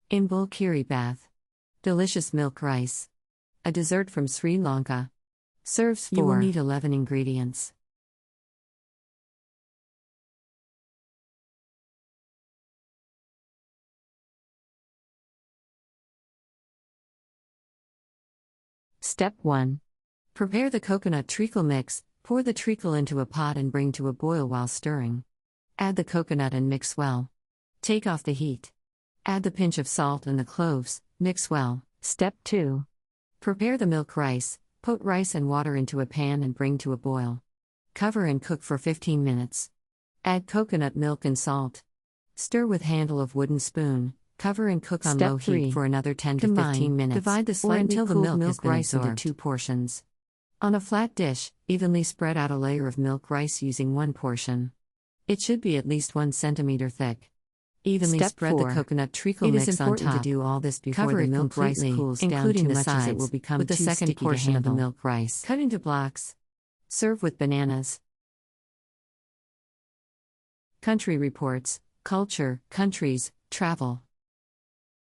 Imbul Kiri Bath. Delicious milk rice. A dessert from Sri Lanka. Serves 4. You will need 11 ingredients. Step 1. Prepare the coconut treacle mix. Pour the treacle into a pot and bring to a boil while stirring. Add the coconut and mix well. Take off the heat. Add the pinch of salt and the cloves, mix well. Step 2. Prepare the milk rice. Put rice and water into a pan and bring to a boil. Cover and cook for 15 minutes. Add coconut milk and salt. Stir with handle of wooden spoon. Cover and cook on low heat for another 10 to 15 minutes. Divide the slightly until the milk rice into 2 portions. On a flat dish, evenly spread out a layer of milk rice using 1 portion. It should be at least 1 centimeter thick. Evenly spread the coconut treacle mix on top. It is important to do all this before the milk rice cools down too much as it will become too sticky to handle. With the second portion of the milk rice. Cut into blocks. Serve with bananas. Country Reports, Culture, Countries, Travel.